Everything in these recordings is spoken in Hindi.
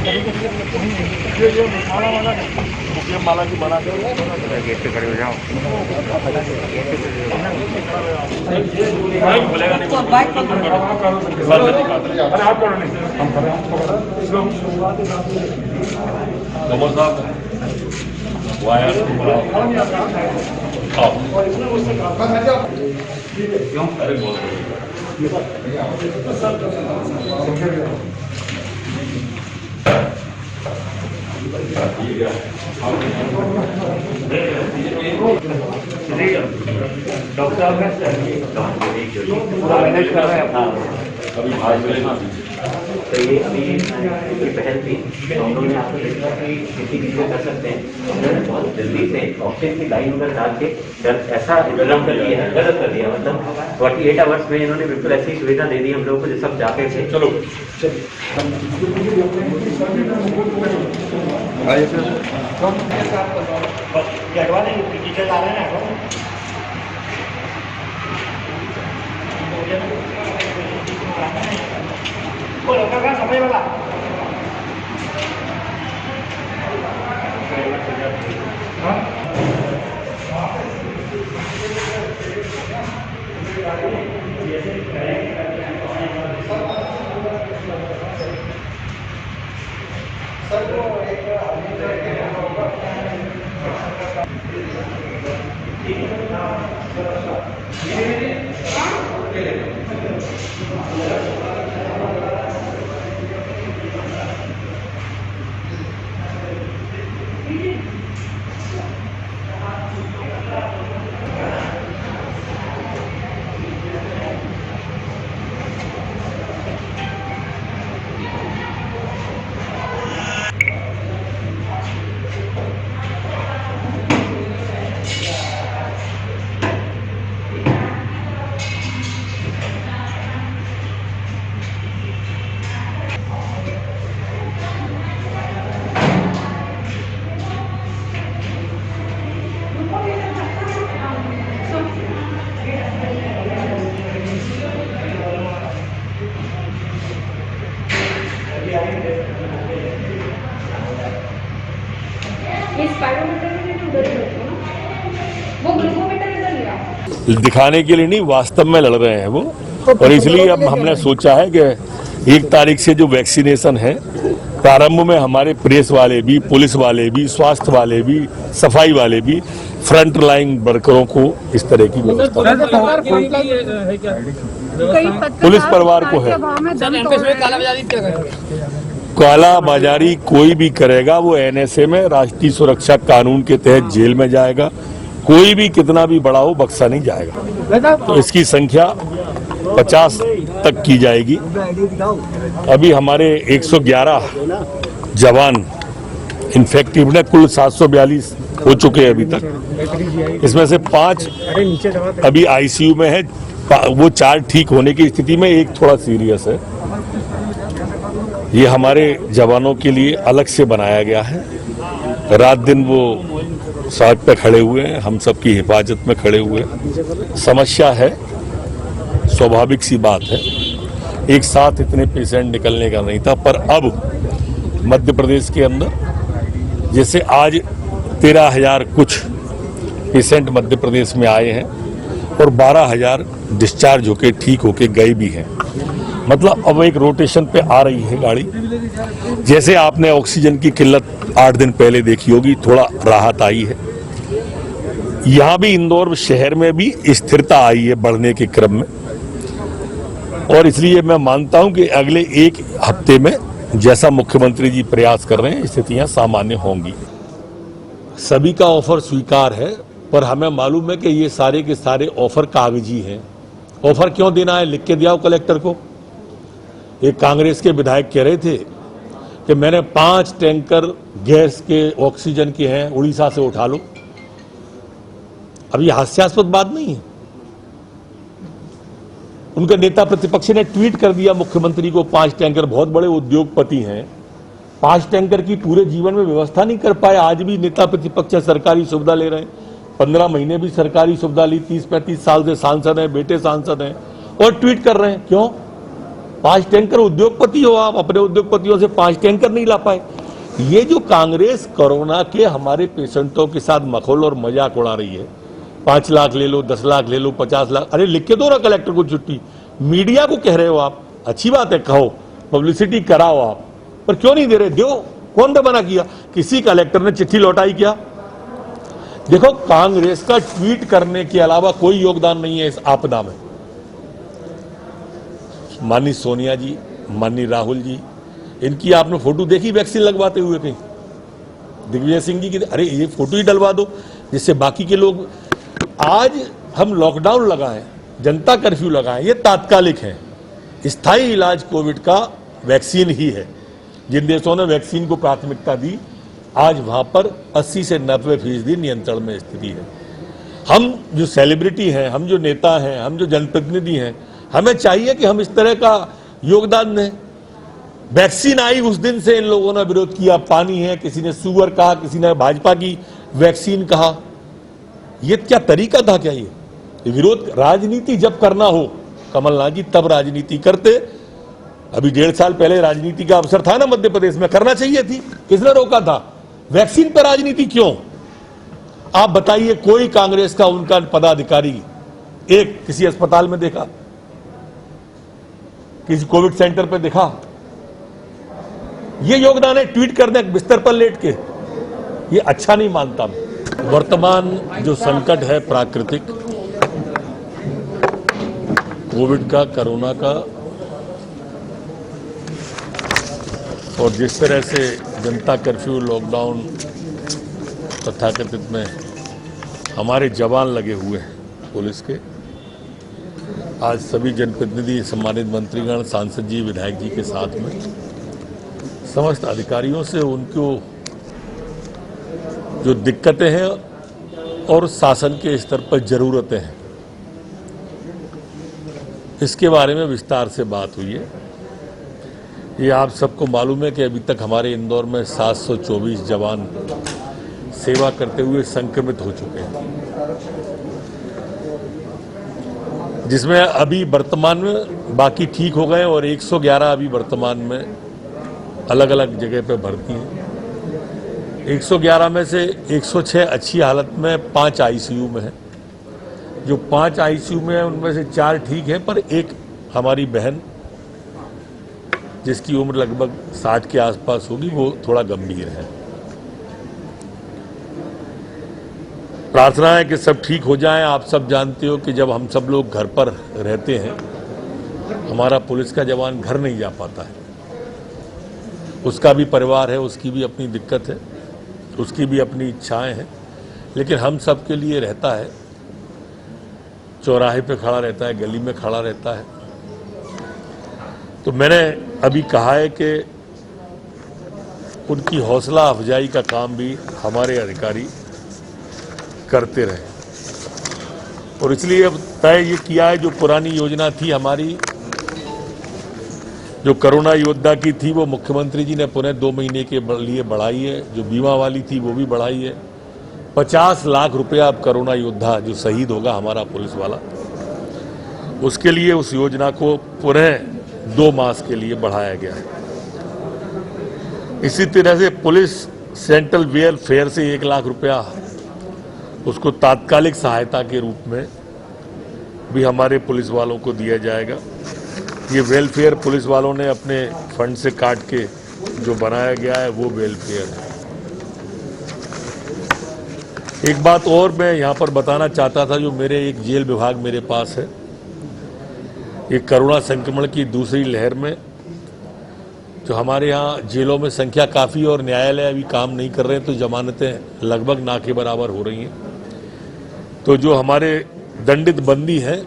ये माला की बना गेट पे खड़े हो जाओ। बोलेगा नहीं। अरे आप करो नहीं, हम करें। कमर साहब वायर क्यों? अरे बहुत डॉक्टर साहब मैनेज कर रहे हैं अभी भाई तो ये अभी ये पहल थी तो हम लोगों ने आपको देखा कि किसी चीज़ें कर सकते हैं। उन्होंने बहुत जल्दी से ऑक्सीजन की लाइन उधर डाल के ऐसा इंतजाम कर दिया है, गलत कर दिया। मतलब 48 आवर्स में इन्होंने बिल्कुल ऐसी सुविधा दे दी हम लोगों को जो सब जाके थे। चलो टीचर आ रहे हैं बोलो का समय वाला दिखाने के लिए नहीं, वास्तव में लड़ रहे हैं वो। और इसलिए अब हमने सोचा है कि 1 तारीख से जो वैक्सीनेशन है, प्रारंभ में हमारे प्रेस वाले भी, पुलिस वाले भी, स्वास्थ्य वाले भी, सफाई वाले भी, फ्रंट लाइन वर्करों को इस तरह की व्यवस्था पुलिस परिवार को है। काला बाजारी कोई भी करेगा वो NSA में राष्ट्रीय सुरक्षा कानून के तहत जेल में जाएगा। कोई भी कितना भी बड़ा हो बख्शा नहीं जाएगा। तो इसकी संख्या 50 तक की जाएगी। अभी हमारे 111 जवान इन्फेक्टिव ने कुल 742 हो चुके हैं अभी तक। इसमें से 5 अभी ICU में है, वो 4 ठीक होने की स्थिति में, 1 थोड़ा सीरियस है। ये हमारे जवानों के लिए अलग से बनाया गया है। रात दिन वो सड़क पे खड़े हुए हैं, हम सबकी हिफाजत में खड़े हुए हैं। समस्या है, स्वाभाविक सी बात है, एक साथ इतने पेशेंट निकलने का नहीं था। पर अब मध्य प्रदेश के अंदर जैसे आज 13,000 कुछ पेशेंट मध्य प्रदेश में आए हैं और 12,000 डिस्चार्ज होके ठीक होके गए भी हैं। मतलब अब एक रोटेशन पे आ रही है गाड़ी। जैसे आपने ऑक्सीजन की किल्लत 8 दिन पहले देखी होगी, थोड़ा राहत आई है। यहाँ भी इंदौर शहर में भी स्थिरता आई है बढ़ने के क्रम में। और इसलिए मैं मानता हूं कि अगले 1 हफ्ते में जैसा मुख्यमंत्री जी प्रयास कर रहे हैं, स्थितियां सामान्य होंगी। सभी का ऑफर स्वीकार है, पर हमें मालूम है कि ये सारे के सारे ऑफर कागजी हैं। ऑफर क्यों देना है, लिख के दिया कलेक्टर को। एक कांग्रेस के विधायक कह रहे थे कि मैंने 5 टैंकर गैस के ऑक्सीजन के हैं, उड़ीसा से उठा लो। अब ये हास्यास्पद बात नहीं है। उनके नेता प्रतिपक्ष ने ट्वीट कर दिया मुख्यमंत्री को, 5 टैंकर, बहुत बड़े उद्योगपति हैं, 5 टैंकर की पूरे जीवन में व्यवस्था नहीं कर पाए। आज भी नेता प्रतिपक्ष सरकारी सुविधा ले रहे हैं, 15 महीने भी सरकारी सुविधा ली, 30-35 साल से सांसद हैं, बेटे सांसद हैं, और ट्वीट कर रहे हैं। क्यों? 5 टैंकर उद्योगपति हो आप, अपने उद्योगपतियों से 5 टैंकर नहीं ला पाए। ये जो कांग्रेस कोरोना के हमारे पेशेंटों के साथ मखौल और मजाक उड़ा रही है, 5 लाख ले लो, 10 लाख ले लो, 50 लाख, अरे लिख के दो ना कलेक्टर को छुट्टी। मीडिया को कह रहे हो आप, अच्छी बात है, कहो, पब्लिसिटी कराओ आप, पर क्यों नहीं दे रहे? दो। कौन ने मना किया? किसी कलेक्टर ने चिट्ठी लौटाई क्या? देखो, कांग्रेस का ट्वीट करने के अलावा कोई योगदान नहीं है इस आपदा में। माननीय सोनिया जी, माननीय राहुल जी, इनकी आपने फोटो देखी वैक्सीन लगवाते हुए कहीं? दिग्विजय सिंह जी की, अरे ये फोटो ही डलवा दो जिससे बाकी के लोग। आज हम लॉकडाउन लगाएं, जनता कर्फ्यू लगाएं, ये तात्कालिक है। स्थायी इलाज कोविड का वैक्सीन ही है। जिन देशों ने वैक्सीन को प्राथमिकता दी, आज वहां पर 80 से 90% नियंत्रण में स्थिति है। हम जो सेलिब्रिटी हैं, हम जो नेता हैं, हम जो जनप्रतिनिधि हैं, हमें चाहिए कि हम इस तरह का योगदान दें। वैक्सीन आई उस दिन से इन लोगों ने विरोध किया। पानी है, किसी ने सुअर कहा, किसी ने भाजपा की वैक्सीन कहा। ये क्या तरीका था? क्या ये विरोध? राजनीति जब करना हो कमलनाथ जी, तब राजनीति करते। अभी 1.5 साल पहले राजनीति का अवसर था ना मध्य प्रदेश में, करना चाहिए थी। किसने रोका था? वैक्सीन पर राजनीति क्यों? आप बताइए, कोई कांग्रेस का उनका पदाधिकारी एक किसी अस्पताल में देखा? किसी कोविड सेंटर पे देखा? ये योगदान है ट्वीट कर दें बिस्तर पर लेट के, ये अच्छा नहीं मानता मैं। वर्तमान जो संकट है प्राकृतिक, कोविड का, कोरोना का, और जिस तरह से जनता कर्फ्यू, लॉकडाउन तथाकथित में हमारे जवान लगे हुए हैं पुलिस के, आज सभी जनप्रतिनिधि, सम्मानित मंत्रीगण, सांसद जी, विधायक जी के साथ में समस्त अधिकारियों से उनको जो दिक्कतें हैं और शासन के स्तर पर जरूरतें हैं, इसके बारे में विस्तार से बात हुई है। ये आप सबको मालूम है कि अभी तक हमारे इंदौर में 724 जवान सेवा करते हुए संक्रमित हो चुके हैं, जिसमें अभी वर्तमान में बाकी ठीक हो गए और 111 अभी वर्तमान में अलग अलग जगह पे भर्ती हैं। 111 में से 106 अच्छी हालत में, 5 आईसीयू में है। जो 5 आईसीयू में है उनमें से 4 ठीक है, पर एक हमारी बहन जिसकी उम्र लगभग 60 के आसपास होगी, वो थोड़ा गंभीर है। प्रार्थना है कि सब ठीक हो जाएं। आप सब जानते हो कि जब हम सब लोग घर पर रहते हैं, हमारा पुलिस का जवान घर नहीं जा पाता है। उसका भी परिवार है, उसकी भी अपनी दिक्कत है, उसकी भी अपनी इच्छाएं हैं, लेकिन हम सब के लिए रहता है। चौराहे पे खड़ा रहता है, गली में खड़ा रहता है। तो मैंने अभी कहा है कि उनकी हौसला अफजाई का काम भी हमारे अधिकारी करते रहे, और इसलिए अब तय ये किया है, जो पुरानी योजना थी हमारी, जो कोरोना योद्धा की थी, वो मुख्यमंत्री जी ने पुनः 2 महीने के लिए बढ़ाई है। जो बीमा वाली थी वो भी बढ़ाई है। 50 लाख रुपया अब कोरोना योद्धा जो शहीद होगा हमारा पुलिस वाला, उसके लिए उस योजना को पुनः 2 मास के लिए बढ़ाया गया है। इसी तरह से पुलिस सेंट्रल वेलफेयर से 1 लाख रुपया उसको तात्कालिक सहायता के रूप में भी हमारे पुलिस वालों को दिया जाएगा। ये वेलफेयर पुलिस वालों ने अपने फंड से काट के जो बनाया गया है, वो वेलफेयर है। एक बात और मैं यहाँ पर बताना चाहता था, जो मेरे एक जेल विभाग मेरे पास है, ये कोरोना संक्रमण की दूसरी लहर में जो हमारे यहाँ जेलों में संख्या काफ़ी और न्यायालय अभी काम नहीं कर रहे हैं, तो जमानतें लगभग ना के बराबर हो रही हैं। तो जो हमारे दंडित बंदी हैं,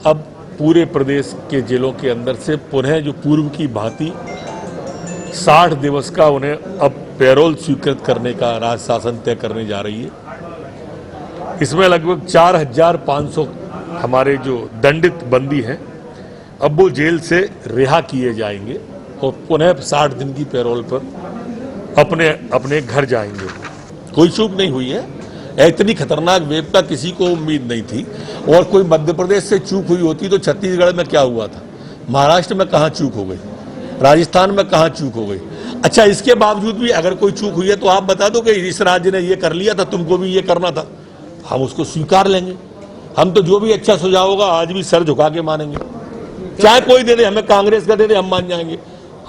अब पूरे प्रदेश के जेलों के अंदर से पुनः जो पूर्व की भांति 60 दिवस का उन्हें अब पैरोल स्वीकृत करने का राज्य शासन तय करने जा रही है। इसमें लगभग 4500 हमारे जो दंडित बंदी हैं, अब वो जेल से रिहा किए जाएंगे और पुनः 60 दिन की पैरोल पर अपने अपने घर जाएंगे। कोई चूक नहीं हुई है। इतनी खतरनाक वेव का किसी को उम्मीद नहीं थी, और कोई मध्य प्रदेश से चूक हुई होती तो छत्तीसगढ़ में क्या हुआ था, महाराष्ट्र में कहां चूक हो गई, राजस्थान में कहां चूक हो गई। अच्छा, इसके बावजूद भी अगर कोई चूक हुई है तो आप बता दो कि इस राज्य ने ये कर लिया था, तुमको भी ये करना था, हम उसको स्वीकार लेंगे। हम तो जो भी अच्छा सुझाव होगा आज भी सर झुका के मानेंगे, चाहे कोई दे दे, हमें कांग्रेस का दे दे हम मान जाएंगे,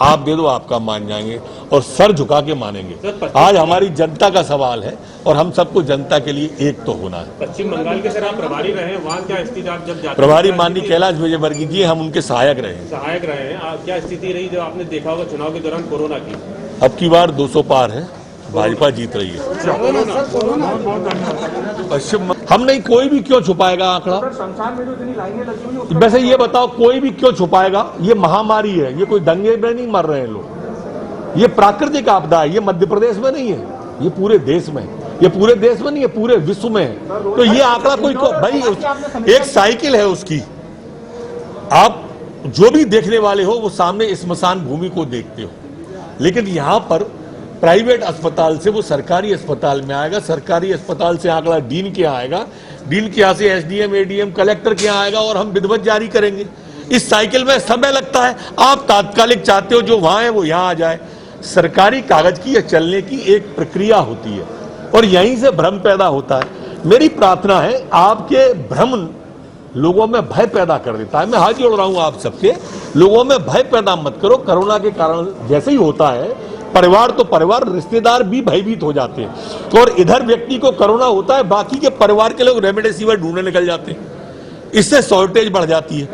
आप दे दो आपका मान जाएंगे और सर झुका के मानेंगे। आज हमारी जनता का सवाल है और हम सबको जनता के लिए एक तो होना है। पश्चिम बंगाल के सर आप प्रभारी रहे हैं, वहाँ क्या स्थिति आप जब जाते प्रभारी माननीय कैलाश विजयवर्गीय जी, हम उनके सहायक रहे हैं। सहायक रहे हैं, क्या स्थिति रही जब आपने देखा होगा चुनाव के दौरान कोरोना की? अब की बार 200 पार है, भाजपा जीत रही है। पश्चिम हम नहीं, कोई भी क्यों छुपाएगा आंकड़ा? वैसे ये बताओ, कोई भी क्यों छुपाएगा? ये महामारी है, ये कोई दंगे में नहीं मर रहे हैं लोग, ये प्राकृतिक आपदा है, ये मध्य प्रदेश में नहीं है, ये पूरे देश में है, ये पूरे देश में नहीं है, पूरे विश्व में है। तो ये आंकड़ा कोई भाई एक साइकिल है उसकी, आप जो भी देखने वाले हो वो सामने स्मशान भूमि को देखते हो, लेकिन यहां पर प्राइवेट अस्पताल से वो सरकारी अस्पताल में आएगा, सरकारी अस्पताल से आंकड़ा डीन के यहाँ आएगा, डीन के यहाँ से एसडीएम एडीएम कलेक्टर के यहाँ आएगा और हम विधिवत जारी करेंगे। इस साइकिल में समय लगता है, आप तात्कालिक चाहते हो जो वहां है वो यहाँ आ जाए। सरकारी कागज की चलने की एक प्रक्रिया होती है और यहीं से भ्रम पैदा होता है। मेरी प्रार्थना है, आपके भ्रम लोगों में भय पैदा कर देता है। मैं हाथ जोड़ रहा हूं आप सबके, लोगों में भय पैदा मत करो। कोरोना के कारण जैसे ही होता है, परिवार तो परिवार, रिश्तेदार भी भयभीत हो जाते हैं। तो और इधर व्यक्ति को कोरोना होता है, बाकी के परिवार के लोग रेमडेसिविर ढूंढने निकल जाते हैं, इससे शॉर्टेज बढ़ जाती है,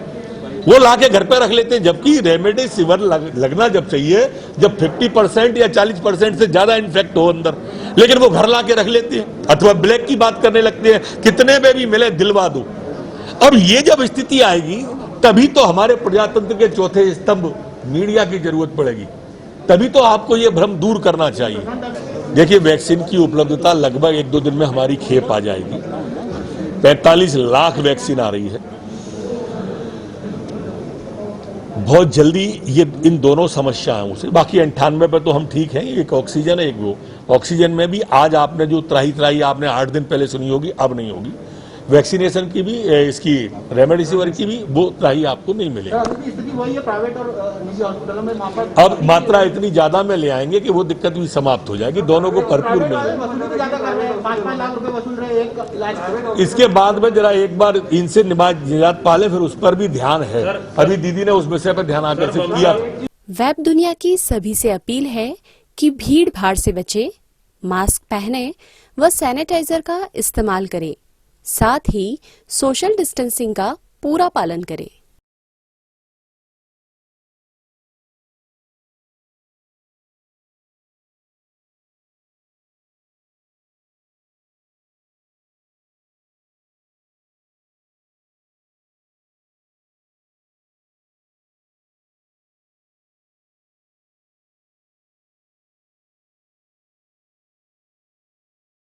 वो लाके घर पे रख लेते हैं। जबकि रेमडेसिविर लगना जब चाहिए जब 50% या 40% से ज्यादा इन्फेक्ट हो अंदर, लेकिन वो घर लाके रख लेते हैं अथवा ब्लैक की बात करने लगते हैं, कितने में भी मिले दिलवा दो। अब ये जब स्थिति आएगी तभी तो हमारे प्रजातंत्र के चौथे स्तंभ मीडिया की जरूरत पड़ेगी, तभी तो आपको ये भ्रम दूर करना चाहिए। देखिए, वैक्सीन की उपलब्धता लगभग 1-2 दिन में हमारी खेप आ जाएगी। 45 लाख वैक्सीन आ रही है बहुत जल्दी। ये इन दोनों समस्याओं से, बाकी 98 पे तो हम ठीक हैं, एक ऑक्सीजन है, एक वो। ऑक्सीजन में भी आज आपने जो त्राही आपने 8 दिन पहले सुनी होगी, अब नहीं होगी। वैक्सीनेशन की भी, इसकी रेमडेसिविर की भी वो त्राही आपको नहीं मिलेगी। स्थिति वही है प्राइवेट और निजी हॉस्पिटलों में। अब मात्रा इतनी ज्यादा में ले आएंगे कि वो दिक्कत भी समाप्त हो जाएगी, दोनों को भरपूर मिल जाएगा। 5-5 लाख रुपए वसूल रहे एक इलाज। इसके बाद में जरा एक बार इनसे निजात पाले, फिर उस पर भी ध्यान है। अभी दीदी ने उस विषय पर ध्यान आकर्षित किया। वेब दुनिया की सभी से अपील है कि भीड़ भाड़ से बचे, मास्क पहने व सैनिटाइजर का इस्तेमाल करें, साथ ही सोशल डिस्टेंसिंग का पूरा पालन करें।